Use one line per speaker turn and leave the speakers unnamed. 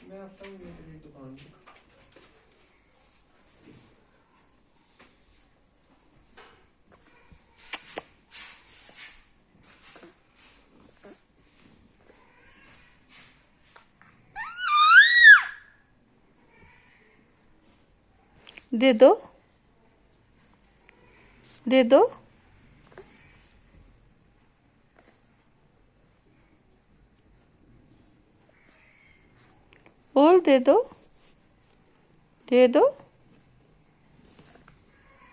मैं आता हूँ तेरी दुकान पे।
दे दो, दे दो। और दे दो, दे दो।